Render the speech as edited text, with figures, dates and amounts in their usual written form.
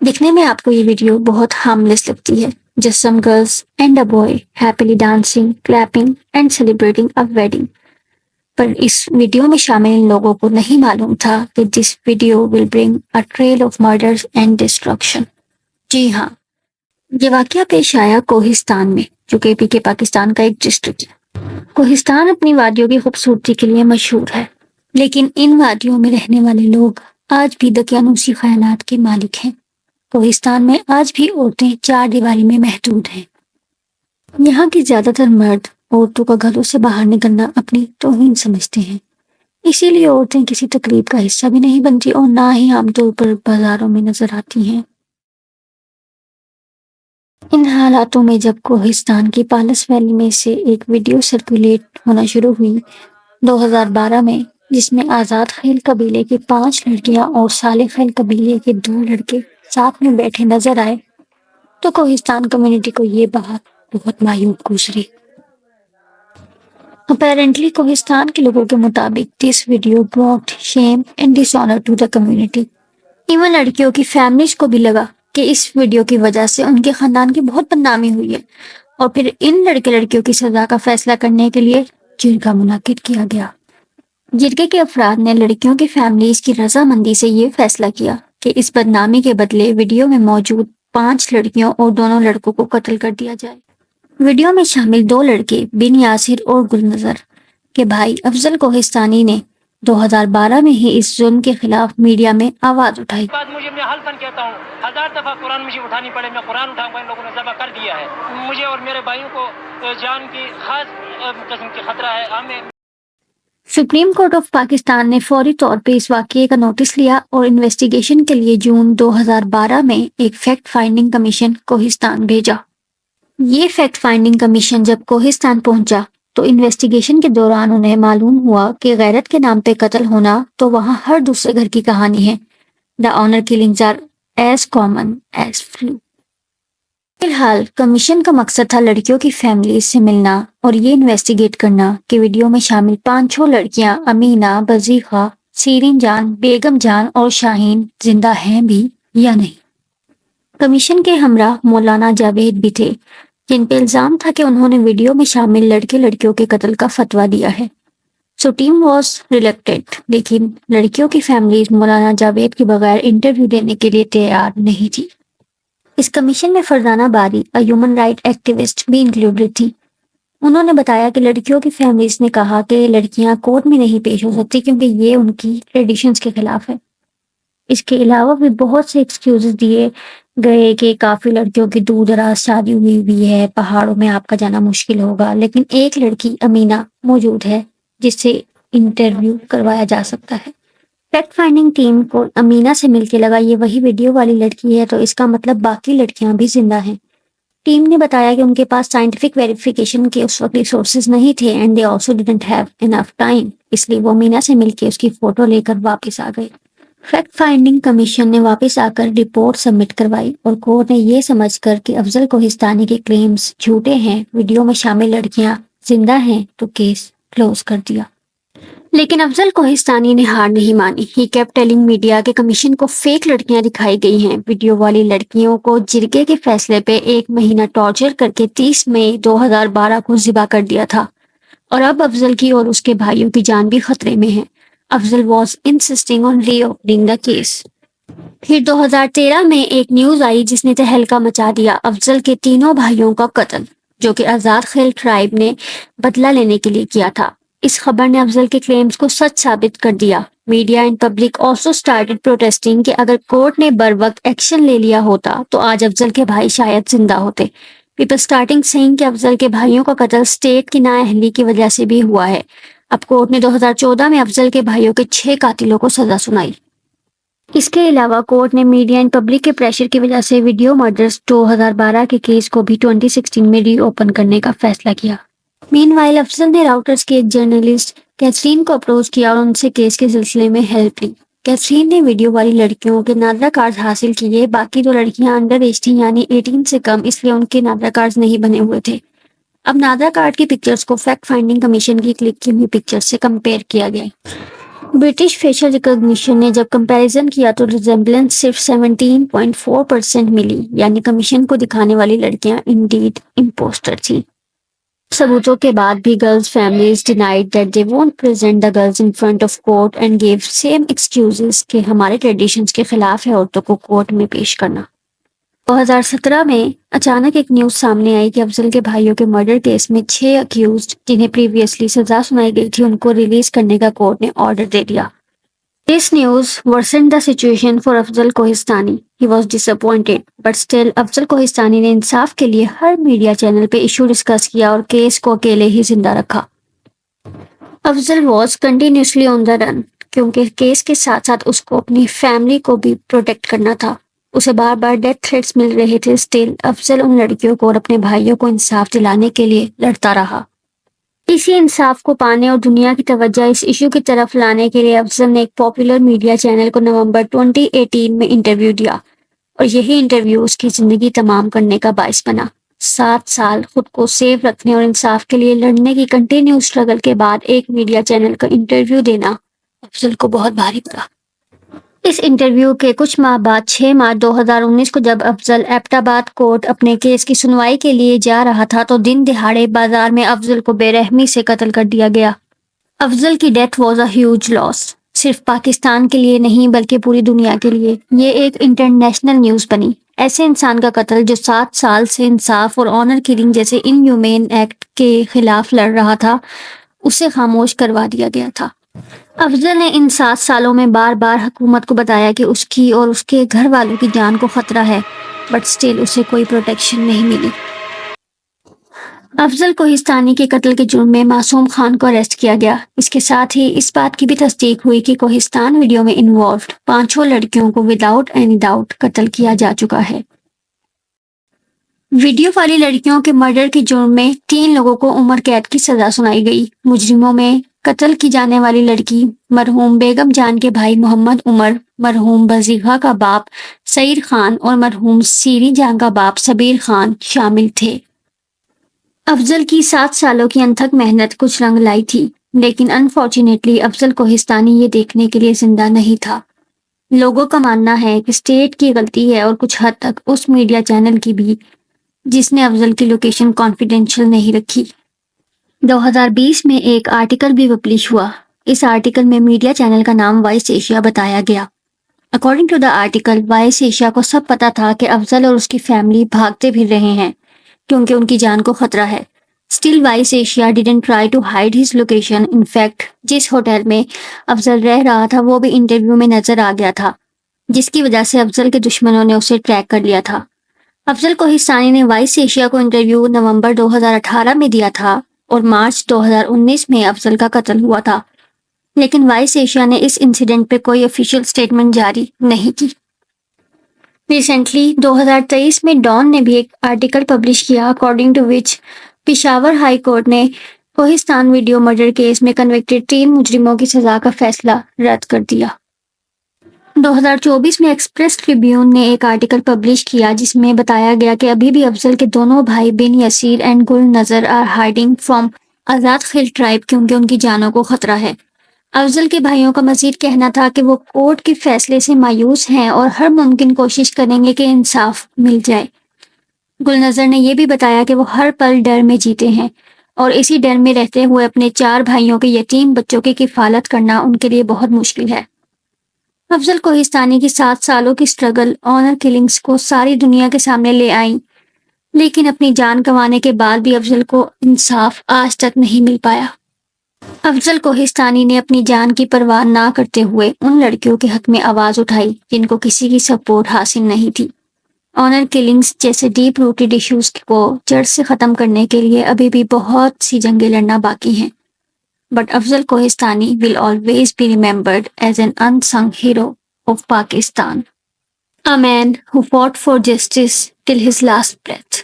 दिखने में आपको ये वीडियो बहुत हार्मलेस लगती है, just some girls and a boy happily dancing, clapping and celebrating a wedding. पर इस वीडियो में शामिल इन लोगों को नहीं मालूम था कि this video will bring a trail of murders and destruction. जी हाँ, ये वाकया पेश आया कोहिस्तान में, जो कि पीके पाकिस्तान का एक डिस्ट्रिक्ट है। कोहिस्तान अपनी वादियों की खूबसूरती के लिए मशहूर है, लेकिन इन वादियों में रहने वाले लोग आज भी दकियानूसी ख्यालात के मालिक हैं। कोहिस्तान में आज भी औरतें चार दीवारी में महदूद हैं। यहाँ के ज्यादातर मर्द औरतों का घरों से बाहर निकलना अपनी तौहीन समझते हैं, इसीलिए औरतें किसी तकरीब का हिस्सा भी नहीं बनती और ना ही आमतौर पर बाजारों में नजर आती हैं। इन हालातों में जब कोहिस्तान की पालस वैली में से एक वीडियो सर्कुलेट होना शुरू हुई 2012 में, जिसमें आज़ाद खैल कबीले की 5 लड़कियां और साले खैल कबीले के 2 लड़के साथ में बैठे नजर आए, तो कोहिस्तान कम्युनिटी को ये बात बहुत मायूब गुजरी। अपेरेंटली कोहिस्तान के लोगों के मुताबिक this video brought shame and dishonour to the community. Even लड़कियों की फैमिलीज को भी लगा कि इस वीडियो की वजह से उनके खानदान की बहुत बदनामी हुई है, और फिर इन लड़के लड़कियों की सजा का फैसला करने के लिए जिरगा मुनाकिद किया गया। जिरगे के अफराद ने लड़कियों की फैमिलीज की रजामंदी से ये फैसला किया कि इस बदनामी के बदले वीडियो में मौजूद 5 लड़कियों और दोनों लड़कों को कत्ल कर दिया जाए। वीडियो में शामिल 2 लड़के बिन यासिर और गुलनजर के भाई अफजल कोहिस्तानी ने 2012 में ही इस जुल्म के खिलाफ मीडिया में आवाज उठाई। मुझे मैं हल्फन कहता हूँ, 1000 दफा कुरान मुझे उठानी पड़े, मैं कुरान उठाऊंगा, इन लोगों ने ज़बह कर दिया है। मुझे और मेरे भाइयों को जान की खास किस्म की खतरा है। हमें सुप्रीम कोर्ट ऑफ पाकिस्तान ने फौरी तौर पे इस वाकये का नोटिस लिया और इन्वेस्टिगेशन के लिए जून 2012 में एक फैक्ट फाइंडिंग कमीशन कोहिस्तान भेजा। ये फैक्ट फाइंडिंग कमीशन जब कोहिस्तान पहुंचा तो इन्वेस्टिगेशन के दौरान उन्हें मालूम हुआ कि गैरत के नाम पे कत्ल होना तो वहाँ हर दूसरे घर की कहानी है। The honour killings are as common as flu. फिलहाल कमीशन का मकसद था लड़कियों की फैमिली से मिलना और ये इन्वेस्टिगेट करना कि वीडियो में शामिल 5 लड़कियां अमीना, बजीखा, सीरीन जान, बेगम जान और शाहीन जिंदा हैं भी या नहीं। कमीशन के हमरा मौलाना जावेद भी थे, जिन पे इल्जाम था कि उन्होंने वीडियो में शामिल लड़के लड़कियों के कत्ल का फतवा दिया है। सो टीम वॉज रिलेक्टेड, लेकिन लड़कियों की फैमिलीज मौलाना जावेद के बगैर इंटरव्यू देने के लिए तैयार नहीं थी। इस कमीशन में फरजाना बारी, अ ह्यूमन राइट एक्टिविस्ट, भी इंक्लूडेड थी। उन्होंने बताया कि लड़कियों की फैमिलीज ने कहा कि लड़कियां कोर्ट में नहीं पेश हो सकती क्योंकि ये उनकी ट्रेडिशंस के खिलाफ है। इसके अलावा भी बहुत से एक्सक्यूजेस दिए गए कि काफी लड़कियों की दूर दराज शादी हुई है, पहाड़ों में आपका जाना मुश्किल होगा, लेकिन एक लड़की अमीना मौजूद है जिससे इंटरव्यू करवाया जा सकता है। फैक्ट फाइंडिंग टीम को अमीना से मिलके लगा ये वही वीडियो वाली लड़की है, तो इसका मतलब बाकी लड़कियां भी जिंदा हैं। टीम ने बताया कि उनके पास साइंटिफिक वेरिफिकेशन के उस वक्त रिसोर्सेज नहीं थे and they also didn't have enough time, इसलिए वो अमीना से मिलके उसकी फोटो लेकर वापस आ गए। फैक्ट फाइंडिंग कमीशन ने वापस आकर रिपोर्ट सबमिट करवाई और कोर्ट ने ये समझकर कि अफजल कोहिस्तानी के क्लेम्स झूठे हैं, वीडियो में शामिल लड़कियां जिंदा हैं, तो केस क्लोज कर दिया। लेकिन अफजल कोहिस्तानी ने हार नहीं मानी। ही केप्ट टेलिंग मीडिया के कमीशन को फेक लड़कियां दिखाई गई हैं। वीडियो वाली लड़कियों को जिरगे के फैसले पे 1 महीना टॉर्चर करके 30 मई 2012 को ज़िबा कर दिया था, और अब अफजल की और उसके भाइयों की जान भी खतरे में है। Afzal was insisting on reopening the case. फिर 2013 में एक न्यूज आई जिसने तहलका मचा दिया, अफजल के 3 भाइयों का कत्ल, जो कि आजाद खैल ट्राइब ने बदला लेने के लिए किया था। इस खबर ने अफजल के क्लेम्स को सच साबित कर दिया। Media and public also started protesting कि अगर कोर्ट ने बर वक्त एक्शन ले लिया होता तो आज अफजल के भाई शायद जिंदा होते। पीपल स्टार्टिंग सेइंग कि अफजल के भाइयों का कत्ल स्टेट की नाअहली की वजह से भी हुआ है। अब कोर्ट ने 2014 में अफजल के भाइयों के 6 कातिलों को सजा सुनाई। इसके अलावा कोर्ट ने मीडिया एंड पब्लिक के प्रेशर की वजह से वीडियो मर्डर्स 2012 के केस को भी 2016 में रीओपन करने का फैसला किया। मीनवाइल अफजल ने राउटर्स की एक जर्नलिस्ट कैथरीन को अप्रोच किया और उनसे केस के सिलसिले में हेल्प ली। कैथरीन ने वीडियो वाली लड़कियों के नादरा कार्ड हासिल किए। बाकी 2 लड़कियां अंडर एज थी, यानी 18 से कम, इसलिए उनके नादरा कार्ड नहीं बने हुए थे। अब नादरा कार्ड की पिक्चर्स को फैक्ट फाइंडिंग कमीशन की क्लिक की हुई पिक्चर्स से कंपेयर किया गया। برٹش فیشل ریکگنیشن نے جب کمپیریزن کیا تو ریزمبلنس صرف 17.4% ملی، یعنی کمیشن کو دکھانے والی لڑکیاں انڈیڈ امپوسٹر تھیں۔ ثبوتوں کے بعد بھی girls families denied that they won't present the girls in front of court and give same excuses کہ ہمارے ٹریڈیشنز کے خلاف ہے عورتوں کو کورٹ میں پیش کرنا۔ 2017 میں اچانک ایک نیوز سامنے آئی کہ افضل کے بھائیوں کے مرڈر کیس میں 6 اکیوزڈ جنہیں پریویسلی سزا سنائی گئی تھی ان کو ریلیز کرنے کا کورٹ نے آرڈر دے دیا۔ This news worsened the situation for Afzal Kohistani. He was disappointed, but still افضل کوہستانی نے انصاف کے لیے ہر میڈیا چینل پہ ایشو ڈسکس کیا اور کیس کو اکیلے ہی زندہ رکھا۔ افضل was continuously on the run کیونکہ کیس کے ساتھ ساتھ اس کو اپنی فیملی کو بھی پروٹیکٹ کرنا تھا۔ اسے بار بار ڈیتھ تھریٹس مل رہے تھے، اسٹل افضل ان لڑکیوں کو اور اپنے بھائیوں کو انصاف دلانے کے لیے لڑتا رہا۔ اسی انصاف کو پانے اور دنیا کی توجہ اس ایشو کی طرف لانے کے لیے افضل نے ایک پاپولر میڈیا چینل کو نومبر 2018 میں انٹرویو دیا اور یہی انٹرویو اس کی زندگی تمام کرنے کا باعث بنا۔ 7 سال خود کو سیف رکھنے اور انصاف کے لیے لڑنے کی کنٹینیو اسٹرگل کے بعد ایک میڈیا چینل کا انٹرویو دینا افضل کو بہت بھاری پڑا۔ اس انٹرویو کے کچھ ماہ بعد 6 مارچ 2019 کو جب افضل ایبٹ آباد کورٹ اپنے کیس کی سنوائی کے لیے جا رہا تھا تو دن دہاڑے بازار میں افضل کو بے رحمی سے قتل کر دیا گیا۔ افضل کی ڈیتھ واز اے ہیوج لاس، صرف پاکستان کے لیے نہیں بلکہ پوری دنیا کے لیے۔ یہ ایک انٹرنیشنل نیوز بنی۔ ایسے انسان کا قتل جو 7 سال سے انصاف اور آنر کلنگ جیسے ان ہیومین ایکٹ کے خلاف لڑ رہا تھا، اسے خاموش کروا دیا گیا تھا۔ افضل نے ان 7 سالوں میں بار بار حکومت کو بتایا کہ اس کی اور اس کے گھر والوں کی جان کو خطرہ ہے، بٹ سٹل اسے کوئی پروٹیکشن نہیں ملی۔ افضل کوہستانی کے قتل کے جرم میں معصوم خان کو اریسٹ کیا گیا۔ اس کے ساتھ ہی اس بات کی بھی تصدیق ہوئی کہ کوہستان ویڈیو میں انوالوڈ 5 لڑکیوں کو وداؤٹ اینی ڈاؤٹ قتل کیا جا چکا ہے۔ ویڈیو والی لڑکیوں کے مرڈر کے جرم میں 3 لوگوں کو عمر قید کی سزا سنائی گئی۔ مجرموں میں قتل کی جانے والی لڑکی مرحوم بیگم جان کے بھائی محمد عمر، مرحوم بزیغہ کا باپ سعید خان اور مرحوم سیری جان کا باپ سبیر خان شامل تھے۔ افضل کی 7 سالوں کی انتھک محنت کچھ رنگ لائی تھی، لیکن انفارچونیٹلی افضل کوہستانی یہ دیکھنے کے لیے زندہ نہیں تھا۔ لوگوں کا ماننا ہے کہ اسٹیٹ کی غلطی ہے اور کچھ حد تک اس میڈیا چینل کی بھی جس نے افضل کی لوکیشن کانفیڈینشیل نہیں رکھی۔ 2020 میں ایک آرٹیکل بھی پبلش ہوا۔ اس آرٹیکل میں میڈیا چینل کا نام وائس ایشیا بتایا گیا۔ According to the article, Voice Asia کو سب پتا تھا کہ افضل اور اس کی فیملی بھاگتے پھر رہے ہیں کیونکہ ان کی جان کو خطرہ ہے۔ Still Voice Asia didn't try to hide his location. In fact جس ہوٹل میں افضل رہ رہا تھا وہ بھی انٹرویو میں نظر آ گیا تھا، جس کی وجہ سے افضل کے دشمنوں نے اسے ٹریک کر لیا تھا۔ افضل کوہستانی نے وائس ایشیا کو انٹرویو نومبر 2018 میں دیا تھا اور مارچ 2019 میں افضل کا قتل ہوا تھا، لیکن وائس ایشیا نے اس انسیڈنٹ پہ کوئی آفیشیل سٹیٹمنٹ جاری نہیں کی۔ ریسنٹلی 2023 میں ڈان نے بھی ایک آرٹیکل پبلش کیا according to which Peshawar high court نے کوہستان ویڈیو مرڈر کیس میں کنوکٹڈ 3 مجرموں کی سزا کا فیصلہ رد کر دیا۔ 2024 میں ایکسپریس ٹریبیون نے ایک آرٹیکل پبلش کیا جس میں بتایا گیا کہ ابھی بھی افضل کے دونوں بھائی بن یسیر and Gul Nazar are hiding from Azad Khel tribe کیونکہ ان کی جانوں کو خطرہ ہے۔ افضل کے بھائیوں کا مزید کہنا تھا کہ وہ کورٹ کے فیصلے سے مایوس ہیں اور ہر ممکن کوشش کریں گے کہ انصاف مل جائے۔ گل نظر نے یہ بھی بتایا کہ وہ ہر پل ڈر میں جیتے ہیں اور اسی ڈر میں رہتے ہوئے اپنے 4 بھائیوں کے یتیم بچوں کی کفالت کرنا ان کے لیے بہت مشکل ہے۔ افضل کوہستانی کی 7 سالوں کی سٹرگل آنر کلنگز کو ساری دنیا کے سامنے لے آئیں، لیکن اپنی جان گنوانے کے بعد بھی افضل کو انصاف آج تک نہیں مل پایا۔ افضل کوہستانی نے اپنی جان کی پرواہ نہ کرتے ہوئے ان لڑکیوں کے حق میں آواز اٹھائی جن کو کسی کی سپورٹ حاصل نہیں تھی۔ آنر کلنگز جیسے ڈیپ روٹڈ ایشوز کو جڑ سے ختم کرنے کے لیے ابھی بھی بہت سی جنگیں لڑنا باقی ہیں، but Afzal Kohistani will always be remembered as an unsung hero of Pakistan, a man who fought for justice till his last breath.